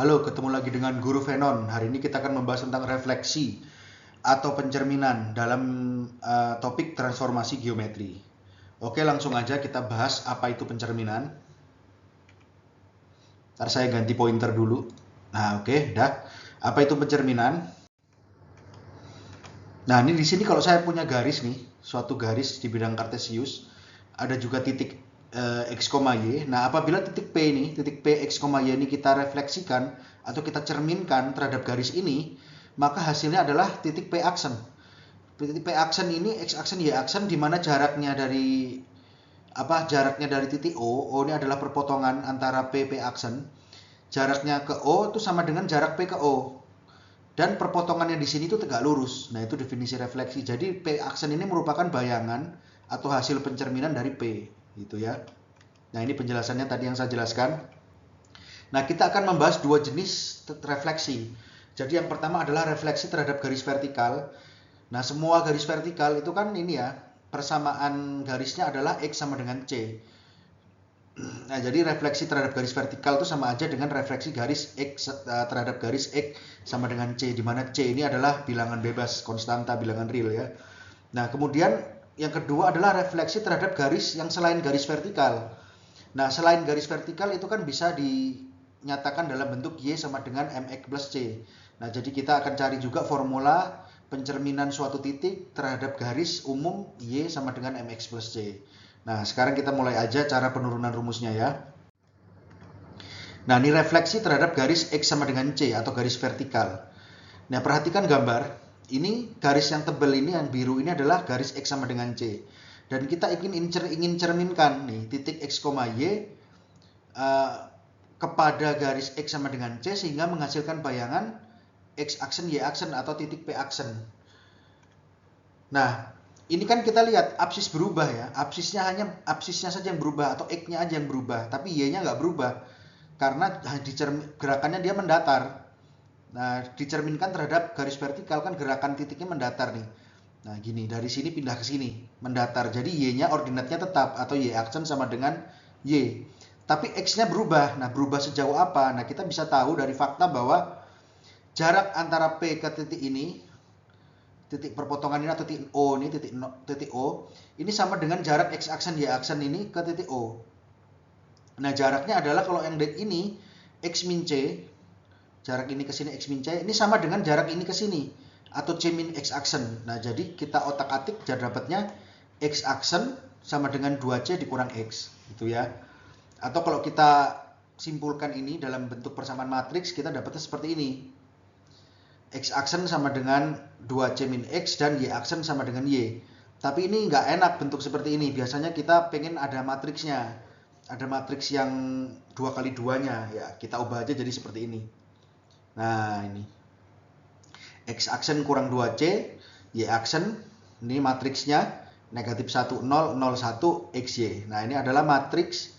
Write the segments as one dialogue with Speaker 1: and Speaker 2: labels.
Speaker 1: Halo, ketemu lagi dengan Guru Venon. Hari ini kita akan membahas tentang refleksi atau pencerminan dalam topik transformasi geometri. Oke, langsung aja kita bahas apa itu pencerminan. Ntar saya ganti pointer dulu. Nah, oke, dah. Apa itu pencerminan? Nah, ini di sini kalau saya punya garis nih, suatu garis di bidang kartesius, ada juga titik x, y. Nah, apabila titik P ini, titik P, x, y ini kita refleksikan atau kita cerminkan terhadap garis ini, maka hasilnya adalah titik P aksen. Titik P aksen ini x aksen, y aksen, di mana jaraknya dari titik O ini adalah perpotongan antara P aksen. Jaraknya ke O itu sama dengan jarak P ke O. Dan perpotongannya di sini itu tegak lurus. Nah, itu definisi refleksi. Jadi P aksen ini merupakan bayangan atau hasil pencerminan dari P, gitu ya. Nah, ini penjelasannya tadi yang saya jelaskan. Nah, kita akan membahas dua jenis refleksi. Jadi yang pertama adalah refleksi terhadap garis vertikal. Nah, semua garis vertikal itu kan ini ya, persamaan garisnya adalah X sama dengan C. Nah, jadi refleksi terhadap garis vertikal itu sama aja dengan refleksi garis X terhadap garis X sama dengan C, di mana C ini adalah bilangan bebas, konstanta, bilangan real ya. Nah, kemudian yang kedua adalah refleksi terhadap garis yang selain garis vertikal. Nah, selain garis vertikal itu kan bisa dinyatakan dalam bentuk Y sama dengan MX plus C. Nah, jadi kita akan cari juga formula pencerminan suatu titik terhadap garis umum Y sama dengan MX plus C. Nah, sekarang kita mulai aja cara penurunan rumusnya ya. Nah, ini refleksi terhadap garis X sama dengan C atau garis vertikal. Nah, perhatikan gambar. Ini garis yang tebal ini, yang biru ini adalah garis X sama dengan C. Dan kita ingin cerminkan nih titik X, Y kepada garis X sama dengan C sehingga menghasilkan bayangan X aksen, Y aksen atau titik P aksen. Nah, ini kan kita lihat absis berubah ya. Absisnya saja yang berubah atau X-nya aja yang berubah, tapi Y-nya nggak berubah karena gerakannya dia mendatar. Nah, dicerminkan terhadap garis vertikal kan gerakan titiknya mendatar nih. Nah, gini, dari sini pindah ke sini, mendatar. Jadi Y-nya ordinatnya tetap atau Y aksen sama dengan Y. Tapi X-nya berubah. Nah, berubah sejauh apa? Nah, kita bisa tahu dari fakta bahwa jarak antara P ke titik ini, titik perpotongan ini atau titik O ini, titik O, ini sama dengan jarak X aksen, Y aksen ini ke titik O. Nah, jaraknya adalah kalau yang ini X min C, jarak ini ke sini X min C, ini sama dengan jarak ini ke sini atau C min X aksen. Nah, jadi kita otak-atik jadi dapatnya X aksen sama dengan 2C dikurang X, gitu ya. Atau kalau kita simpulkan ini dalam bentuk persamaan matriks, kita dapatnya seperti ini. X aksen sama dengan 2C min X dan Y aksen sama dengan Y. Tapi ini nggak enak bentuk seperti ini. Biasanya kita pengen ada matriksnya. Ada matriks yang 2 kali 2-nya. Ya, kita ubah aja jadi seperti ini. Nah, ini. X aksen kurang 2C, Y aksen. Ini matriksnya. Negatif 1, 0, 0, 1, XY. Nah, ini adalah matriks.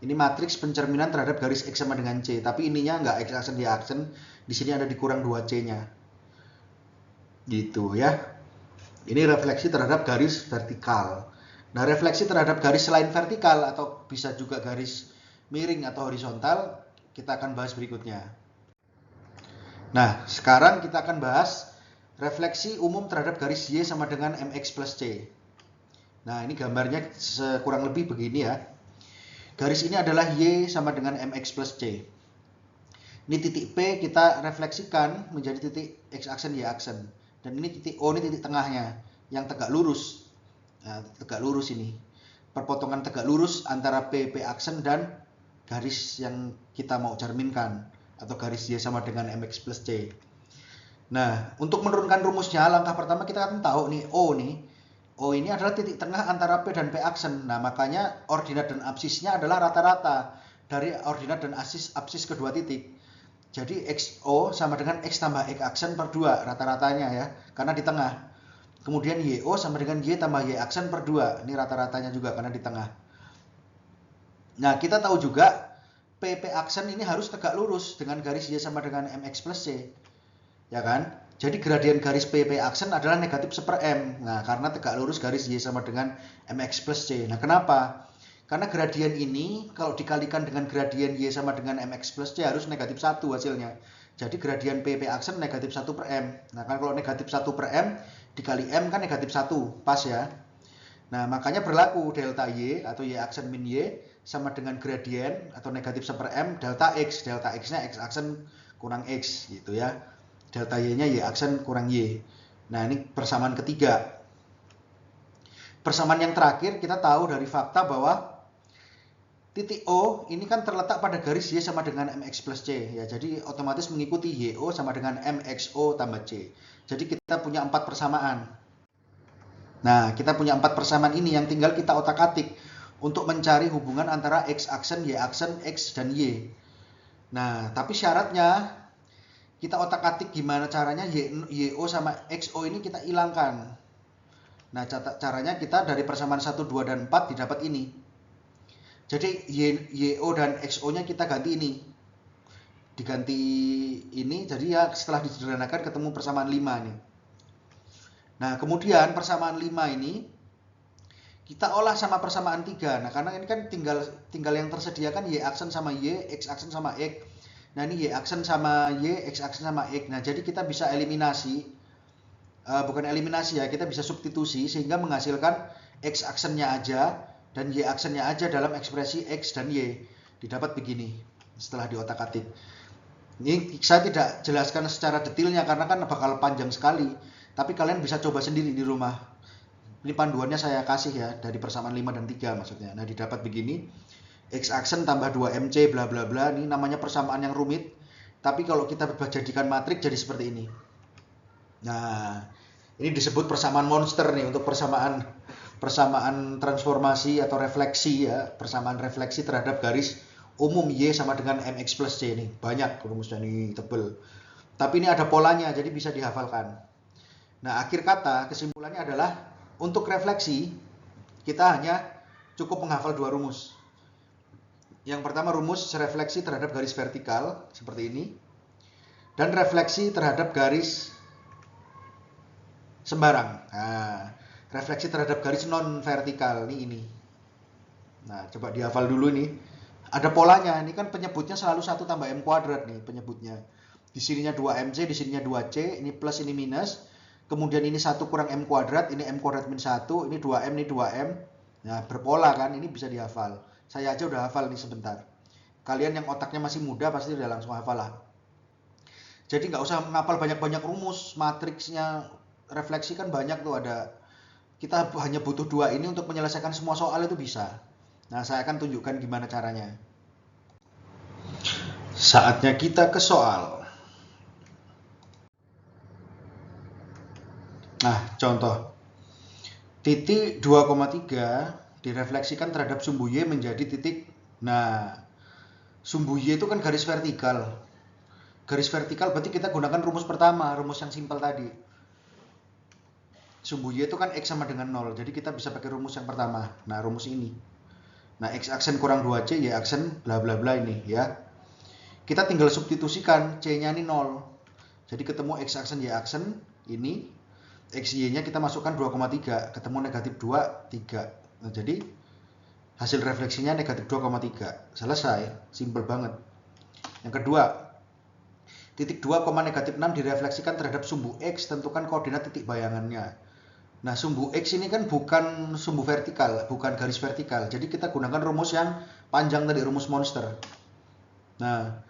Speaker 1: Ini matriks pencerminan terhadap garis X sama dengan C. Tapi ininya nggak X aksen, Y aksen. Di sini ada dikurang 2C-nya. Gitu ya. Ini refleksi terhadap garis vertikal. Nah, refleksi terhadap garis selain vertikal atau bisa juga garis miring atau horizontal, kita akan bahas berikutnya. Nah, sekarang kita akan bahas refleksi umum terhadap garis Y sama dengan MX plus C. Nah, ini gambarnya kurang lebih begini ya. Garis ini adalah Y sama dengan MX plus C. Ini titik P kita refleksikan menjadi titik X aksen, Y aksen. Dan ini titik O, ini titik tengahnya yang tegak lurus. Nah, tegak lurus ini. Perpotongan tegak lurus antara P aksen dan garis yang kita mau cerminkan atau garis Y sama dengan MX plus C. Nah, untuk menurunkan rumusnya, langkah pertama kita akan tahu nih O nih. O ini adalah titik tengah antara P dan P aksen. Nah, makanya ordinat dan absisnya adalah rata-rata dari ordinat dan absis kedua titik. Jadi XO sama dengan X tambah X aksen per 2 rata-ratanya ya, karena di tengah. Kemudian YO sama dengan Y tambah Y aksen per 2. Ini rata-ratanya juga karena di tengah. Nah, kita tahu juga PP aksen ini harus tegak lurus dengan garis Y sama dengan MX plus C. Ya kan? Jadi gradien garis PP aksen adalah negatif 1/m. Nah, karena tegak lurus garis Y sama dengan MX plus C. Nah, kenapa? Karena gradien ini kalau dikalikan dengan gradien Y sama dengan MX plus C harus negatif 1 hasilnya. Jadi gradien P aksen negatif 1 per M. Nah kan kalau negatif 1 per M dikali M kan negatif 1, pas ya. Nah makanya berlaku delta Y atau Y aksen min Y sama dengan gradien atau negatif 1 per M delta X. Delta X-nya X aksen kurang X gitu ya. Delta Y-nya Y aksen kurang Y. Nah ini persamaan ketiga. Persamaan yang terakhir kita tahu dari fakta bahwa titik O ini kan terletak pada garis Y sama dengan MX plus C ya. Jadi otomatis mengikuti YO sama dengan MXO tambah C. Jadi kita punya 4 persamaan. Nah, kita punya 4 persamaan ini yang tinggal kita otak-atik untuk mencari hubungan antara X aksen, Y aksen, X dan Y. Nah, tapi syaratnya kita otak-atik gimana caranya YO sama XO ini kita hilangkan. Nah, caranya kita dari persamaan 1, 2, dan 4 didapat ini. Jadi YO dan XO-nya kita ganti ini. Diganti ini, jadi ya setelah disederhanakan ketemu persamaan 5 ini. Nah, kemudian persamaan 5 ini kita olah sama persamaan 3. Nah, karena ini kan tinggal yang tersedia kan Y aksen sama Y, X aksen sama X. Nah, ini Y aksen sama Y, X aksen sama X. Nah, jadi kita bisa eliminasi, bukan eliminasi ya, kita bisa substitusi sehingga menghasilkan X aksennya aja dan Y aksennya aja dalam ekspresi X dan Y. Didapat begini setelah diotak-atik. Ini saya tidak jelaskan secara detailnya karena kan bakal panjang sekali. Tapi kalian bisa coba sendiri di rumah. Ini panduannya saya kasih ya dari persamaan 5 dan 3 maksudnya. Nah didapat begini. X aksen tambah 2MC bla bla bla. Ini namanya persamaan yang rumit. Tapi kalau kita jadikan matriks jadi seperti ini. Nah ini disebut persamaan monster nih untuk persamaan transformasi atau refleksi ya, persamaan refleksi terhadap garis umum Y sama dengan MX plus C ini. Banyak rumusnya ini tebel. Tapi ini ada polanya jadi bisa dihafalkan. Nah, akhir kata kesimpulannya adalah untuk refleksi kita hanya cukup menghafal 2 rumus. Yang pertama rumus refleksi terhadap garis vertikal seperti ini dan refleksi terhadap garis sembarang. Nah, refleksi terhadap garis non vertikal ini. Nah, coba dihafal dulu nih. Ada polanya. Ini kan penyebutnya selalu 1 tambah M kuadrat nih penyebutnya. Di sininya 2MC, di sininya 2C, ini plus ini minus. Kemudian ini 1 kurang M kuadrat, ini M kuadrat min 1, ini 2M, ini 2M. Nah, berpola kan, ini bisa dihafal. Saya aja udah hafal nih sebentar. Kalian yang otaknya masih muda pasti udah langsung hafal lah. Jadi nggak usah menghafal banyak-banyak rumus, matriksnya refleksi kan banyak tuh ada. Kita hanya butuh 2 ini untuk menyelesaikan semua soal itu bisa. Nah, saya akan tunjukkan gimana caranya. Saatnya kita ke soal. Nah, contoh. Titik 2,3 direfleksikan terhadap sumbu Y menjadi titik. Nah, sumbu Y itu kan garis vertikal. Garis vertikal berarti kita gunakan rumus pertama, rumus yang simpel tadi. Sumbu Y itu kan X sama dengan 0. Jadi kita bisa pakai rumus yang pertama. Nah, rumus ini. Nah, X aksen kurang 2C, Y aksen bla bla bla ini ya. Kita tinggal substitusikan C-nya ini 0. Jadi ketemu X aksen Y aksen ini. XY-nya kita masukkan 2,3. Ketemu negatif 2, 3. Nah, jadi hasil refleksinya negatif 2,3. Selesai. Simple banget. Yang kedua. Titik 2, negatif 6 direfleksikan terhadap sumbu X. Tentukan koordinat titik bayangannya. Nah, sumbu X ini kan bukan sumbu vertikal, bukan garis vertikal. Jadi kita gunakan rumus yang panjang tadi, rumus monster. Nah,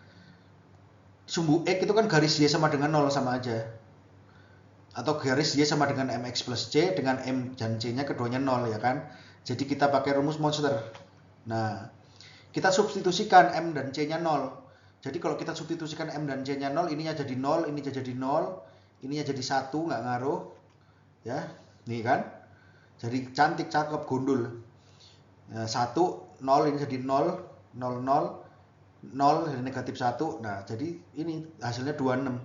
Speaker 1: sumbu X itu kan garis Y sama dengan 0 sama aja. Atau garis Y sama dengan MX plus C dengan M dan C-nya keduanya 0 ya kan. Jadi kita pakai rumus monster. Nah, kita substitusikan M dan C-nya 0. Jadi kalau kita substitusikan M dan C-nya 0, ininya jadi 0, ininya jadi 0, ininya jadi 1, nggak ngaruh. Ya. Nih kan, jadi cantik, cakep, gundul. 1, 0, ini jadi 0, 0, 0, 0, jadi negatif 1. Nah, jadi ini hasilnya 26.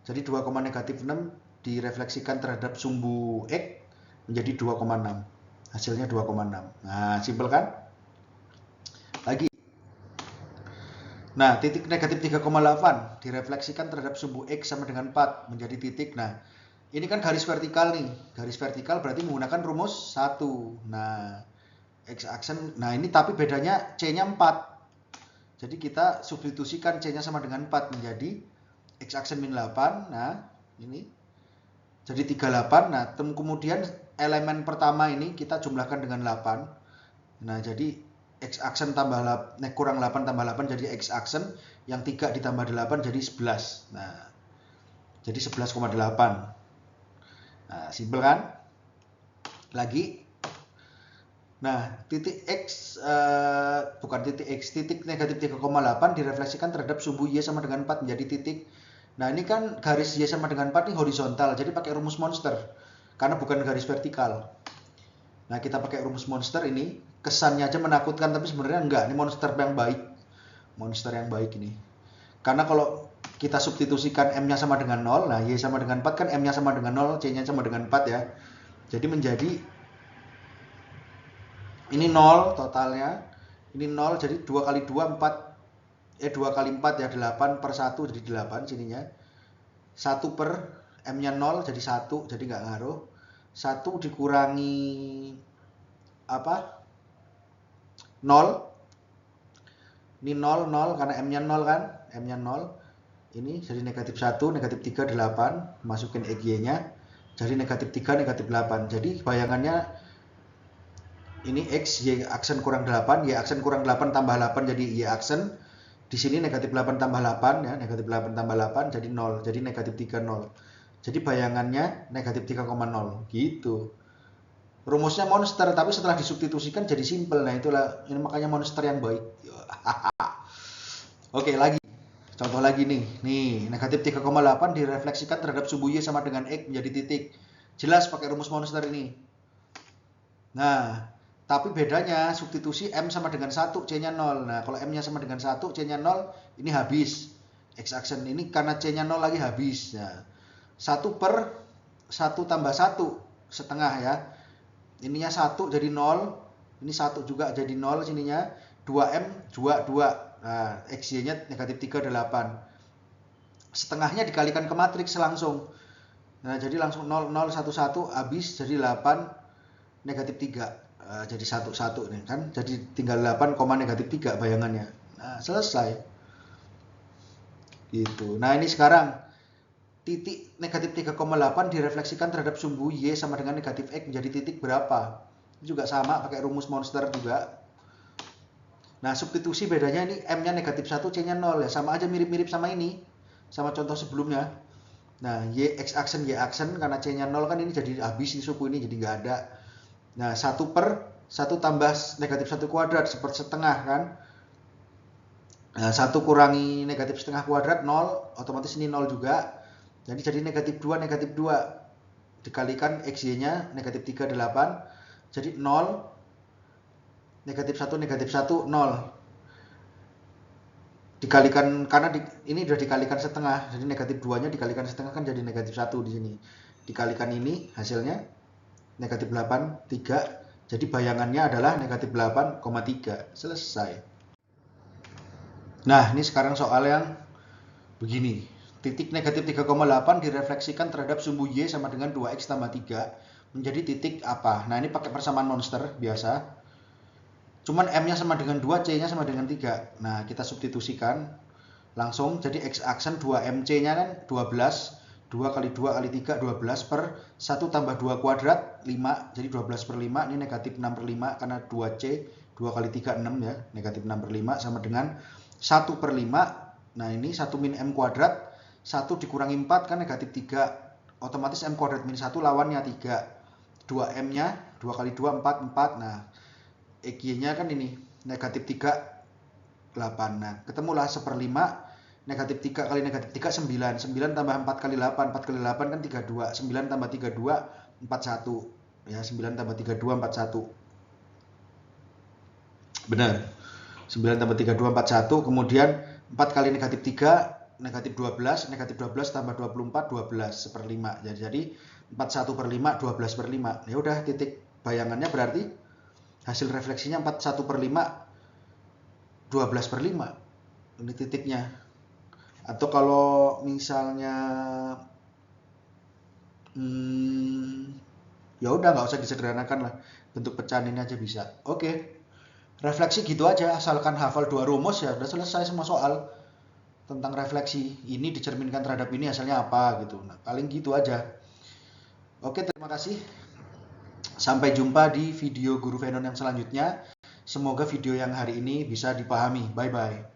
Speaker 1: Jadi 2, negatif 6 direfleksikan terhadap sumbu X menjadi 2,6. Hasilnya 2,6. Nah, simpel kan? Lagi. Nah, titik negatif 3,8 direfleksikan terhadap sumbu X sama dengan 4 menjadi titik. Nah, ini kan garis vertikal nih. Garis vertikal berarti menggunakan rumus 1. Nah, X aksen. Nah ini tapi bedanya C-nya 4. Jadi kita substitusikan C-nya sama dengan 4 menjadi X aksen min 8. Nah ini jadi 38. Nah kemudian elemen pertama ini kita jumlahkan dengan 8. Nah jadi X aksen tambah kurang 8 tambah 8 jadi X aksen, yang 3 ditambah 8 jadi 11. Nah jadi 11,8. Nah simpel kan? Lagi. Nah, titik X, bukan titik X, titik negatif 3,8 direfleksikan terhadap sumbu Y sama dengan 4 menjadi titik. Nah, ini kan garis Y sama dengan 4 ini horizontal, jadi pakai rumus monster. Karena bukan garis vertikal. Nah, kita pakai rumus monster ini, kesannya aja menakutkan, tapi sebenarnya enggak. Ini monster yang baik. Monster yang baik ini. Karena kalau kita substitusikan M-nya sama dengan 0, nah Y sama dengan 4 kan M-nya sama dengan 0, C-nya sama dengan 4 ya. Jadi menjadi ini 0 totalnya, ini 0 jadi 2 kali 2 4, 2 kali 4 ya 8 per 1 jadi 8 sininya. 1 per M-nya 0 jadi 1, jadi nggak ngaruh. 1 dikurangi apa? 0. Ini 0 0 karena M-nya 0 kan, M-nya 0. Ini jadi negatif 1, negatif 3 8, masukin XY-nya jadi negatif 3 negatif 8. Jadi bayangannya ini X, Y aksen kurang 8, Y aksen kurang 8 tambah 8 jadi Y aksen. Di sini negatif 8 tambah 8 ya, negatif 8 tambah 8 jadi 0, jadi negatif 3, 0. Jadi bayangannya negatif 3,0 gitu. Rumusnya monster, tapi setelah disubstitusikan jadi simple. Nah itulah, ini makanya monster yang baik. Oke lagi, contoh lagi nih. Nih, negatif 3,8 direfleksikan terhadap sumbu Y sama dengan X menjadi titik. Jelas pakai rumus monster ini. Nah, tapi bedanya substitusi M sama dengan 1, C-nya 0. Nah, kalau M-nya sama dengan 1, C-nya 0, ini habis. X aksen ini karena C-nya 0 lagi habis. Nah, 1 per 1 tambah 1, setengah ya. Ininya 1 jadi 0, ini 1 juga jadi 0 sininya. 2M, 2, 2. Nah, XY-nya negatif 3, 8. Setengahnya dikalikan ke matriks langsung. Nah, jadi langsung 0, 0, 1, 1, habis jadi 8, negatif 3. Jadi 1, 1 nih kan. Jadi tinggal 8, negatif 3 bayangannya. Nah, selesai. Gitu. Nah, ini sekarang titik negatif 3,8 direfleksikan terhadap sumbu Y sama dengan negatif X menjadi titik berapa? Ini juga sama pakai rumus monster juga. Nah, substitusi bedanya ini M-nya negatif 1, C-nya 0 ya. Sama aja mirip-mirip sama ini. Sama contoh sebelumnya. Nah, Y, X aksen, Y aksen karena C-nya 0 kan ini jadi habis ini suku ini jadi nggak ada. Nah, 1 per 1 tambah negatif 1 kuadrat setengah kan. Nah, 1 kurangi negatif setengah kuadrat 0, otomatis ini 0 juga. Jadi negatif 2, negatif 2. Dikalikan XY-nya negatif 3, 8. Jadi 0, negatif 1, negatif 1, 0. Dikalikan, karena ini udah dikalikan setengah. Jadi negatif 2-nya dikalikan setengah kan jadi negatif 1 di sini. Dikalikan ini hasilnya negatif 8, 3. Jadi bayangannya adalah negatif 8,3. Selesai. Nah, ini sekarang soal yang begini. Titik negatif 3,8 direfleksikan terhadap sumbu Y sama dengan 2X tambah 3 menjadi titik apa? Nah, ini pakai persamaan monster biasa. Cuman M-nya sama dengan 2, C-nya sama dengan 3. Nah, kita substitusikan langsung. Jadi X aksen 2MC-nya kan 12. 2 kali 2 kali 3, 12 per 1 tambah 2 kuadrat, 5. Jadi 12 per 5, ini negatif 6 per 5. Karena 2C, 2 kali 3, 6 ya. Negatif 6 per 5 sama dengan 1 per 5. Nah, ini 1 min M kuadrat. 1 dikurangi 4 kan negatif 3. Otomatis M kuadrat min 1 lawannya 3. 2M-nya, 2 kali 2, 4, 4. Nah, EG-nya kan ini, negatif 3, 8. Nah, ketemulah 1/5. Negatif 3 kali negatif 3, 9. 9 tambah 4 kali 8. 4 kali 8 kan 32. 9 tambah 32, 41. Ya, 9 tambah 32, 41. Benar. 9 tambah 32, 41. Kemudian 4 kali negatif 3, negatif 12. Negatif 12 tambah 24, 12 1/5. Jadi 41 per 5, 12 per 5. Ya udah, titik bayangannya berarti hasil refleksinya 41 per 5, 12 per 5. Ini titiknya. Atau kalau misalnya ya udah nggak usah disederhanakan lah. bentuk pecahan ini aja bisa. Oke. Refleksi gitu aja, asalkan hafal 2 rumus ya udah selesai semua soal tentang refleksi. Ini dicerminkan terhadap ini hasilnya apa gitu. Nah, paling gitu aja. Oke, terima kasih. Sampai jumpa di video Guru Venon yang selanjutnya. Semoga video yang hari ini bisa dipahami. Bye bye.